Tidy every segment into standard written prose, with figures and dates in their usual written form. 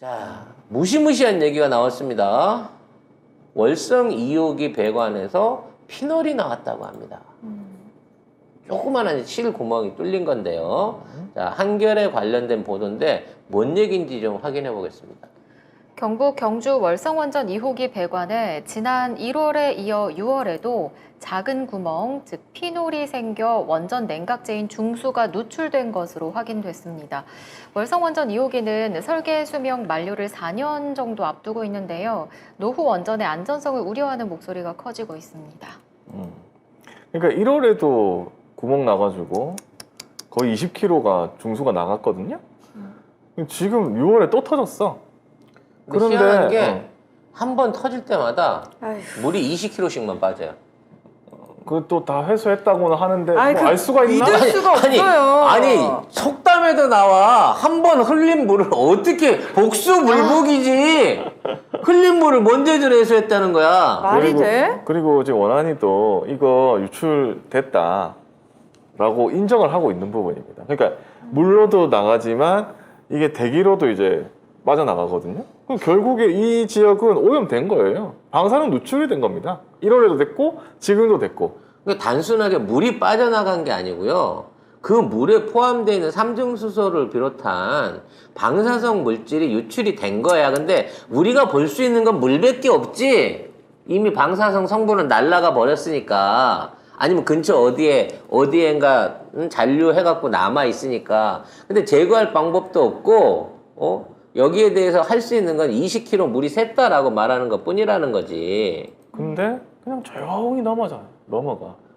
자, 무시무시한 얘기가 나왔습니다. 월성 2호기 배관에서 피놀이 나왔다고 합니다. 조그만한 실 구멍이 뚫린 건데요. 자, 한겨레 관련된 보도인데 뭔 얘기인지 좀 확인해 보겠습니다. 경북 경주 월성원전 2호기 배관에 지난 1월에 이어 6월에도 작은 구멍, 즉 피놀이 생겨 원전 냉각제인 중수가 누출된 것으로 확인됐습니다. 월성원전 2호기는 설계 수명 만료를 4년 정도 앞두고 있는데요. 노후 원전의 안전성을 우려하는 목소리가 커지고 있습니다. 그러니까 1월에도 구멍 나가지고 거의 20kg가 중수가 나갔거든요. 지금 6월에 또 터졌어. 그런데 희한한 게 한 번 터질 때마다 물이 20kg씩만 빠져요. 그것도 다 회수했다고는 하는데 뭐 알 수가 있나? 믿을 수가 없어요. 아니 속담에도 나와 한 번 흘린 물을 어떻게 복수 불복이지. 흘린 물을 먼저들 회수했다는 거야. 말이 돼? 그리고 지금 원안이도 이거 유출됐다라고 인정을 하고 있는 부분입니다. 그러니까 물로도 나가지만 이게 대기로도 이제 빠져나가거든요. 그럼 결국에 이 지역은 오염된 거예요. 방사능 누출이 된 겁니다. 1월에도 됐고 지금도 됐고. 그러니까 단순하게 물이 빠져나간 게 아니고요. 그 물에 포함되어 있는 삼중수소를 비롯한 방사성 물질이 유출이 된 거야. 근데 우리가 볼 수 있는 건 물밖에 없지. 이미 방사성 성분은 날아가 버렸으니까. 아니면 근처 어디엔가 잔류해갖고 남아있으니까. 근데 제거할 방법도 없고, 여기에 대해서 할 수 있는 건 20kg 물이 샜다라고 말하는 것 뿐이라는 거지. 근데 그냥 조용히 넘어가.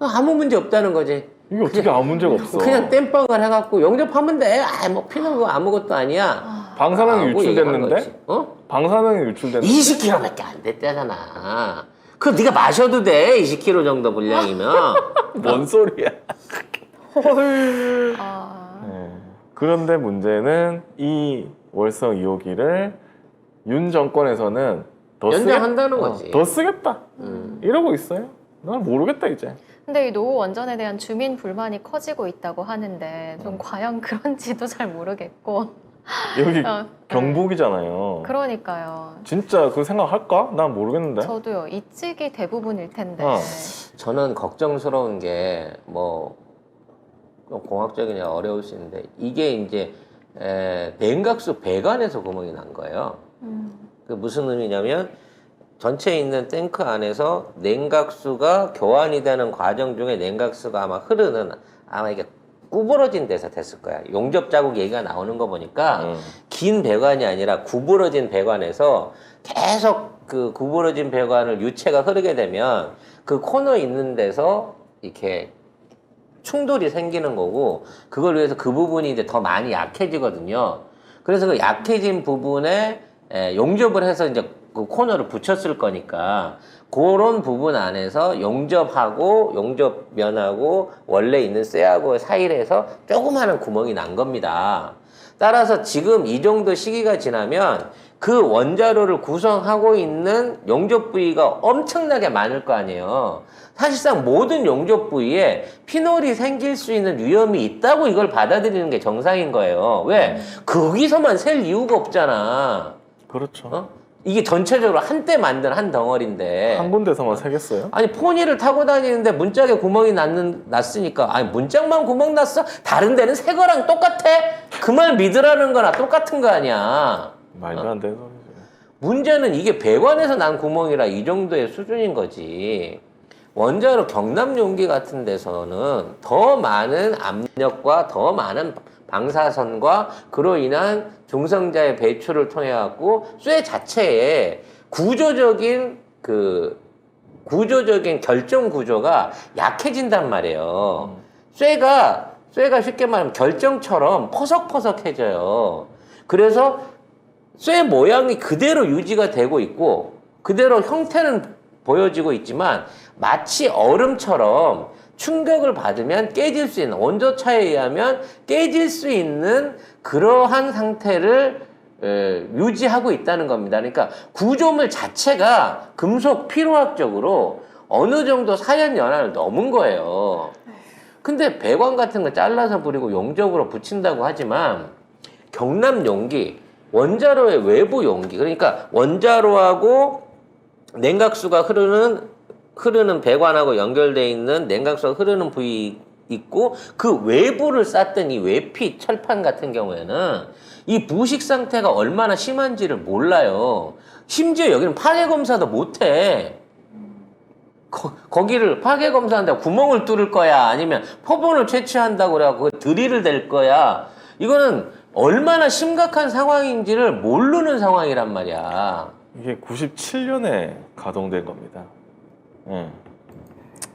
아무 문제 없다는 거지. 이게 어떻게 아무 문제가 없어. 그냥 땜빵을 해갖고 영접하면 돼. 뭐 피는 거 아무것도 아니야. 방사능이 라고 얘기하는 유출됐는데? 거지. 방사능이 유출됐는데? 20kg밖에 안 됐다잖아. 그거 네가 마셔도 돼. 20kg 정도 분량이면. 뭔 소리야. 헐. 네. 그런데 문제는 이 월성 2호기를 윤 정권에서는 연장한다는 거지. 더 쓰겠다. 이러고 있어요. 난 모르겠다 이제. 근데 이 노후 원전에 대한 주민 불만이 커지고 있다고 하는데 좀 과연 그런지도 잘 모르겠고. 여기 어, 경북이잖아요. 그러니까요. 진짜 그 생각할까? 난 모르겠는데. 저도요. 이 측이 대부분일 텐데. 저는 걱정스러운 게 뭐 공학적이냐 어려울 수 있는데 이게 이제 냉각수 배관에서 구멍이 난 거예요. 그 무슨 의미냐면 전체에 있는 탱크 안에서 냉각수가 교환이 되는 과정 중에 냉각수가 아마 이게 구부러진 데서 됐을 거야. 용접 자국 얘기가 나오는 거 보니까 긴 배관이 아니라 구부러진 배관에서 계속 그 구부러진 배관을 유체가 흐르게 되면 그 코너 있는 데서 이렇게 충돌이 생기는 거고 그걸 위해서 그 부분이 이제 더 많이 약해지거든요. 그래서 그 약해진 부분에 용접을 해서 이제 그 코너를 붙였을 거니까 그런 부분 안에서 용접면하고 원래 있는 쇠하고 사이에서 조그마한 구멍이 난 겁니다. 따라서 지금 이 정도 시기가 지나면 그 원자로를 구성하고 있는 용접 부위가 엄청나게 많을 거 아니에요. 사실상 모든 용접 부위에 피놀이 생길 수 있는 위험이 있다고 이걸 받아들이는 게 정상인 거예요. 왜? 거기서만 셀 이유가 없잖아. 그렇죠. 이게 전체적으로 한때 만든 한 덩어리인데 한 군데서만 새겼어요? 아니 포니를 타고 다니는데 문짝에 구멍이 났으니까 아니 문짝만 구멍 났어? 다른 데는 새 거랑 똑같아? 그 말 믿으라는 거나 똑같은 거 아니야. 말도 안 되는 소리죠. 문제는 이게 배관에서 난 구멍이라 이 정도의 수준인 거지. 원자로 경남 용기 같은 데서는 더 많은 압력과 더 많은 방사선과 그로 인한 중성자의 배출을 통해 갖고 쇠 자체에 구조적인 결정 구조가 약해진단 말이에요. 쇠가 쉽게 말하면 결정처럼 퍼석퍼석해져요. 그래서 쇠 모양이 그대로 유지가 되고 있고 그대로 형태는 보여지고 있지만 마치 얼음처럼 충격을 받으면 깨질 수 있는 온도차에 의하면 깨질 수 있는 그러한 상태를 유지하고 있다는 겁니다. 그러니까 구조물 자체가 금속 피로학적으로 어느 정도 사연 연한을 넘은 거예요. 근데 배관 같은 거 잘라서 부리고 용접으로 붙인다고 하지만 경남 용기 원자로의 외부 용기, 그러니까 원자로하고 냉각수가 흐르는 배관하고 연결되어 있는 냉각수가 흐르는 부위 있고 그 외부를 쌌던 이 외피 철판 같은 경우에는 이 부식 상태가 얼마나 심한지를 몰라요. 심지어 여기는 파괴 검사도 못해. 거기를 파괴 검사한다고 구멍을 뚫을 거야, 아니면 포본을 채취한다고 그래갖고 드릴을 댈 거야. 이거는 얼마나 심각한 상황인지를 모르는 상황이란 말이야. 이게 97년에 가동된 겁니다.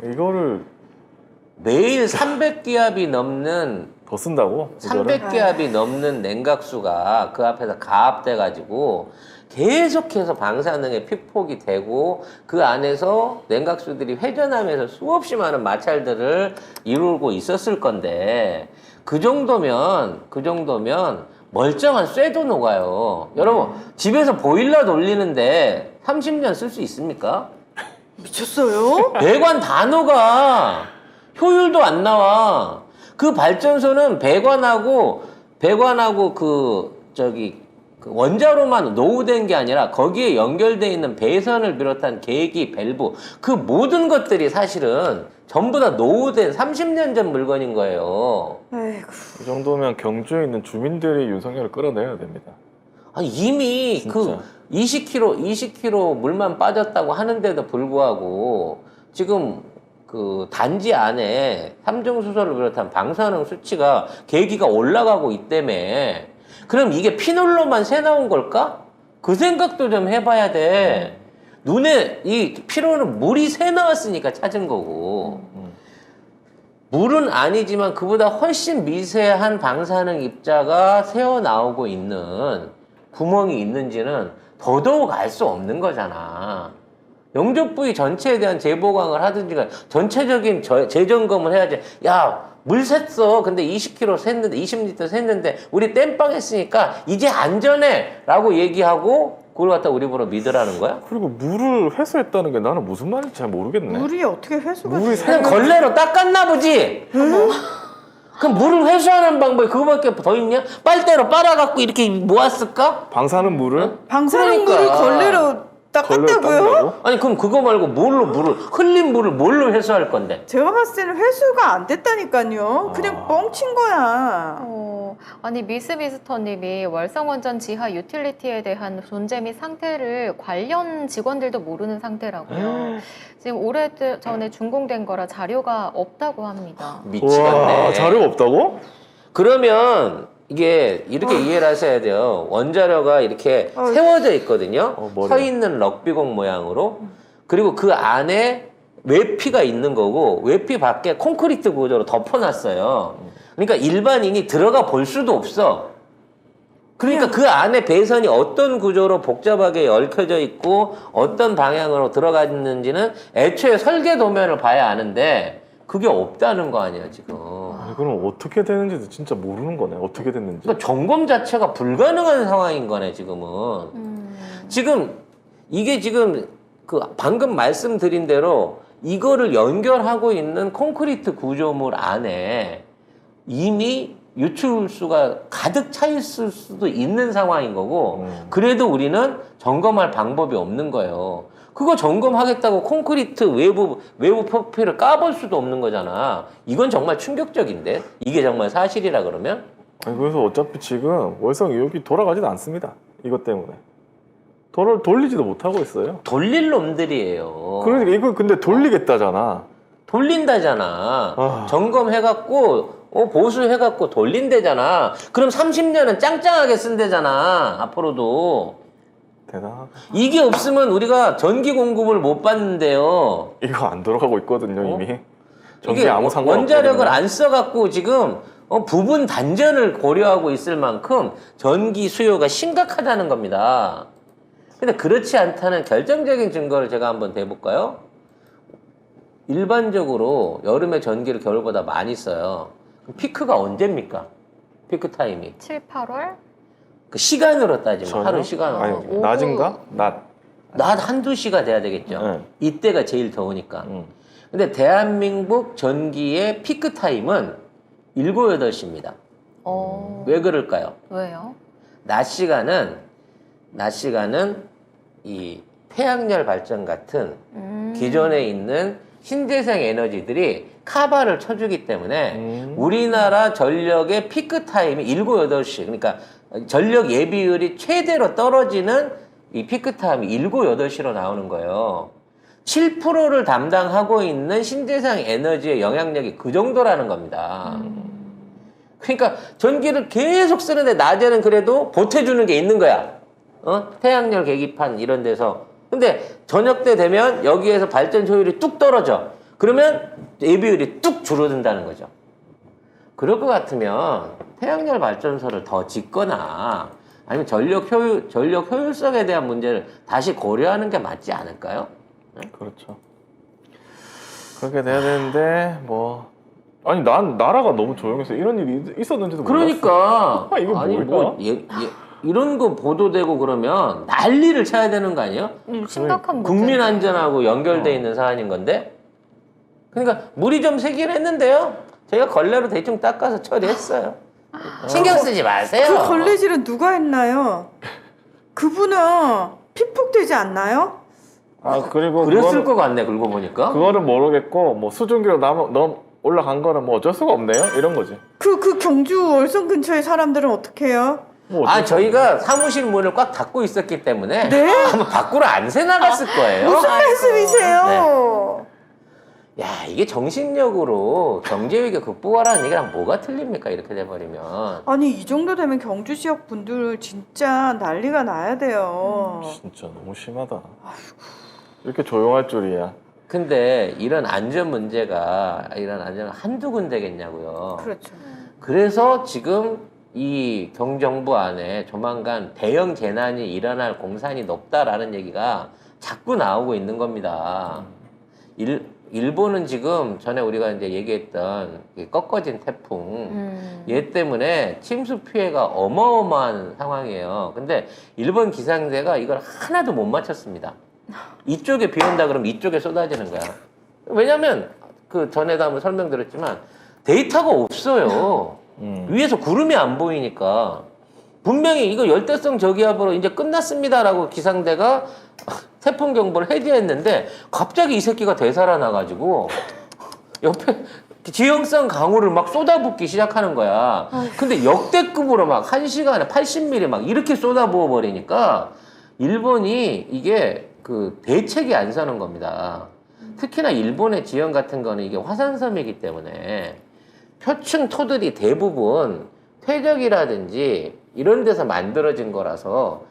이거를 매일 300기압이 넘는 더 쓴다고? 이거를? 300기압이 넘는 냉각수가 그 앞에서 가압돼가지고 계속해서 방사능에 피폭이 되고 그 안에서 냉각수들이 회전하면서 수없이 많은 마찰들을 이루고 있었을 건데 그 정도면 멀쩡한 쇠도 녹아요. 여러분 집에서 보일러 돌리는데 30년 쓸 수 있습니까? 미쳤어요? 배관 다 녹아. 효율도 안 나와. 그 발전소는 배관하고 그 원자로만 노후된 게 아니라 거기에 연결되어 있는 배선을 비롯한 계기, 밸브 그 모든 것들이 사실은 전부 다 노후된 30년 전 물건인 거예요. 아이고. 이 정도면 경주에 있는 주민들이 윤석열을 끌어내야 됩니다. 아니, 이미 진짜. 그 20km 물만 빠졌다고 하는데도 불구하고 지금 그 단지 안에 삼중수소를 비롯한 방사능 수치가 계기가 올라가고 있다며. 그럼 이게 피놀로만 새 나온 걸까? 그 생각도 좀 해봐야 돼. 눈에 이 피로는 물이 새 나왔으니까 찾은 거고. 물은 아니지만 그보다 훨씬 미세한 방사능 입자가 새어 나오고 있는 구멍이 있는지는 더더욱 알 수 없는 거잖아. 용접 부위 전체에 대한 재보강을 하든지 전체적인 재점검을 해야지. 야, 물 샜어. 근데 20kg 샜는데 20리터 샜는데 우리 땜빵 했으니까 이제 안전해 라고 얘기하고 그걸 갖다 우리 보러 믿으라는 거야? 그리고 물을 회수했다는 게 나는 무슨 말인지 잘 모르겠네. 물이 어떻게 회수가 물이 돼요? 그냥 걸레로 닦았나 보지. 그럼 물을 회수하는 방법이 그거밖에 더 있냐? 빨대로 빨아갖고 이렇게 모았을까? 방사능 물을 방사능 물을 그러니까. 걸레로 걸레로 닦았다고요? 닦는다고? 아니 그럼 그거 말고 흘린 물을 뭘로 회수할 건데? 제가 봤을 때는 회수가 안 됐다니까요. 그냥 뻥친 거야. 아니 미스터님이 월성원전 지하 유틸리티에 대한 존재 및 상태를 관련 직원들도 모르는 상태라고요. 지금 오래전에 준공된 거라 자료가 없다고 합니다. 미치겠네. 와, 자료가 없다고? 그러면 이게 이렇게 이해를 하셔야 돼요. 원자료가 이렇게 세워져 있거든요. 머리야. 서 있는 럭비공 모양으로. 그리고 그 안에 외피가 있는 거고 외피 밖에 콘크리트 구조로 덮어놨어요. 그러니까 일반인이 들어가 볼 수도 없어. 그러니까 그 안에 배선이 어떤 구조로 복잡하게 얽혀져 있고 어떤 방향으로 들어가 있는지는 애초에 설계 도면을 봐야 아는데 그게 없다는 거 아니야 지금. 아니, 그럼 어떻게 되는지도 진짜 모르는 거네. 어떻게 됐는지. 그러니까 점검 자체가 불가능한 상황인 거네 지금은. 지금 이게 지금 그 방금 말씀드린 대로 이거를 연결하고 있는 콘크리트 구조물 안에 이미 유출수가 가득 차 있을 수도 있는 상황인 거고 그래도 우리는 점검할 방법이 없는 거예요. 그거 점검하겠다고 콘크리트 외부 표피를 까볼 수도 없는 거잖아. 이건 정말 충격적인데? 이게 정말 사실이라 그러면? 아니, 그래서 어차피 지금 월성 2호기 돌아가지도 않습니다. 이것 때문에. 돌리지도 못하고 있어요. 돌릴 놈들이에요. 그러니까 이거 근데 돌리겠다잖아. 돌린다잖아. 점검해갖고 보수해갖고 돌린대잖아. 그럼 30년은 짱짱하게 쓴대잖아. 앞으로도. 대단하다. 이게 없으면 우리가 전기 공급을 못 받는데요. 이거 안 돌아가고 있거든요, 이미. 전기 이게 아무 상관 원자력을 안 써갖고 지금 부분 단전을 고려하고 있을 만큼 전기 수요가 심각하다는 겁니다. 근데 그렇지 않다는 결정적인 증거를 제가 한번 대볼까요? 일반적으로 여름에 전기를 겨울보다 많이 써요. 그럼 피크가 언제입니까? 피크 타임이. 7, 8월? 그 시간으로 따지면 저녁? 하루 시간으로. 아니, 오후. 낮인가? 낮. 낮 한두 시가 돼야 되겠죠. 네. 이때가 제일 더우니까. 근데 대한민국 전기의 피크 타임은 7, 8시입니다. 왜 그럴까요? 왜요? 낮 시간은 이 태양열 발전 같은 기존에 있는 신재생 에너지들이 카바를 쳐주기 때문에 우리나라 전력의 피크 타임이 7, 8시, 그러니까 전력 예비율이 최대로 떨어지는 이 피크 타임이 7, 8시로 나오는 거예요. 7%를 담당하고 있는 신재생 에너지의 영향력이 그 정도라는 겁니다. 그러니까 전기를 계속 쓰는데 낮에는 그래도 보태주는 게 있는 거야. 태양열 계기판 이런 데서. 근데 저녁 때 되면 여기에서 발전 효율이 뚝 떨어져. 그러면 예비율이 뚝 줄어든다는 거죠. 그럴 것 같으면 태양열 발전소를 더 짓거나 아니면 전력 효율성에 대한 문제를 다시 고려하는 게 맞지 않을까요? 그렇죠. 그렇게 돼야 되는데 뭐 아니 나라가 너무 조용해서 이런 일이 있었는지도 그러니까 몰랐어. 이게 아니 뭘까? 이런 거 보도되고 그러면 난리를 쳐야 되는 거 아니에요? 심각한 문제. 국민 안전하고 연결돼 있는 사안인 건데. 그러니까 물이 좀 새긴 했는데요. 저희가 걸레로 대충 닦아서 처리했어요. 신경 쓰지 마세요. 그 걸레질은 누가 했나요? 그분은 피폭되지 않나요? 아 그리고 그랬을 것 같네. 그러고 보니까. 그거는 모르겠고 뭐 수증기로 올라간 거는 뭐 어쩔 수가 없네요. 이런 거지. 그 경주 월성 근처의 사람들은 어떻게 해요? 뭐 어쩔 수가 저희가 사무실 문을 꽉 닫고 있었기 때문에 네? 아마 밖으로 안 새 나갔을 거예요. 무슨 말씀이세요? 야, 이게 정신력으로 경제위기 극복하라는 얘기랑 뭐가 틀립니까? 이렇게 돼버리면. 아니 이 정도 되면 경주 지역 분들 진짜 난리가 나야 돼요. 진짜 너무 심하다. 이렇게 조용할 줄이야. 근데 이런 안전 문제가 한두 군데겠냐고요. 그렇죠. 그래서 지금 이 경정부 안에 조만간 대형 재난이 일어날 공산이 높다라는 얘기가 자꾸 나오고 있는 겁니다. 일본은 지금 전에 우리가 이제 얘기했던 이 꺾어진 태풍 얘 때문에 침수 피해가 어마어마한 상황이에요. 근데 일본 기상대가 이걸 하나도 못 맞췄습니다. 이쪽에 비 온다 그러면 이쪽에 쏟아지는 거야. 왜냐면 그 전에도 한번 설명드렸지만 데이터가 없어요. 위에서 구름이 안 보이니까. 분명히 이거 열대성 저기압으로 이제 끝났습니다라고 기상대가 태풍 경보를 해제했는데 갑자기 이 새끼가 되살아나가지고 옆에 지형성 강우를 막 쏟아붓기 시작하는 거야. 근데 역대급으로 막 1시간에 80mm 막 이렇게 쏟아부어 버리니까 일본이 이게 그 대책이 안 서는 겁니다. 특히나 일본의 지형 같은 거는 이게 화산섬이기 때문에 표층 토들이 대부분 퇴적이라든지 이런 데서 만들어진 거라서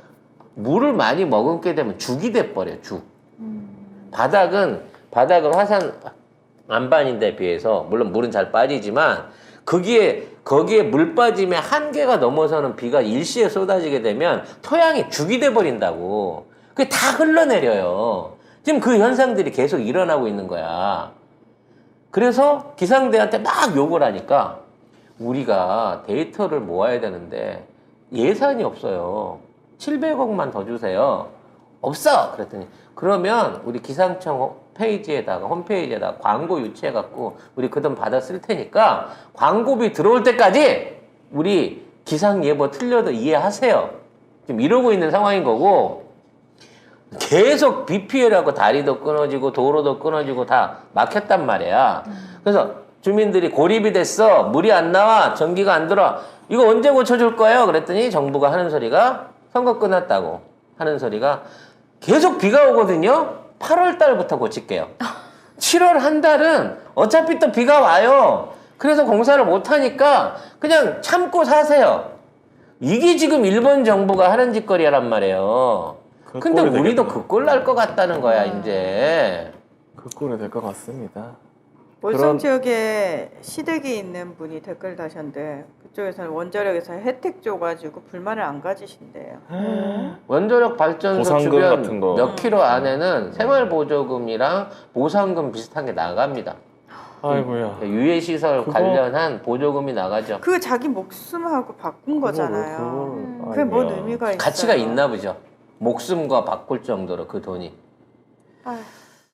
물을 많이 머금게 되면 죽이 돼버려요. 죽. 바닥은 화산 안반인데 비해서 물론 물은 잘 빠지지만 거기에 물 빠짐의 한계가 넘어서는 비가 일시에 쏟아지게 되면 토양이 죽이 돼버린다고. 그게 다 흘러내려요. 지금 그 현상들이 계속 일어나고 있는 거야. 그래서 기상대한테 막 욕을 하니까 우리가 데이터를 모아야 되는데 예산이 없어요. 700억만 더 주세요. 없어! 그랬더니 그러면 우리 기상청 홈페이지에다가 광고 유치해갖고 우리 그 돈 받아 쓸 테니까 광고비 들어올 때까지 우리 기상예보 틀려도 이해하세요. 지금 이러고 있는 상황인 거고 계속 비 피해라고 다리도 끊어지고 도로도 끊어지고 다 막혔단 말이야. 그래서 주민들이 고립이 됐어. 물이 안 나와. 전기가 안 들어. 이거 언제 고쳐줄 거예요? 그랬더니 정부가 하는 소리가 선거 끝났다고 하는 소리가 계속 비가 오거든요. 8월 달부터 고칠게요. 7월 한 달은 어차피 또 비가 와요. 그래서 공사를 못 하니까 그냥 참고 사세요. 이게 지금 일본 정부가 하는 짓거리란 말이에요. 근데 우리도 그 꼴 날 것 같다는 거야, 이제. 그 꼴이 될 것 같습니다. 월성 지역에 시댁이 있는 분이 댓글 다셨는데 그쪽에서는 원자력에서 혜택 줘가지고 불만을 안 가지신대요. 원자력 발전소 보상금 주변 같은 거. 몇 킬로 안에는 생활보조금이랑 보상금 비슷한 게 나갑니다. 아이고야. 유해시설 관련한 보조금이 나가죠. 그 자기 목숨하고 바꾼 거잖아요. 그게 뭔 의미가 있어요? 가치가 있나 보죠. 목숨과 바꿀 정도로 그 돈이. 아휴.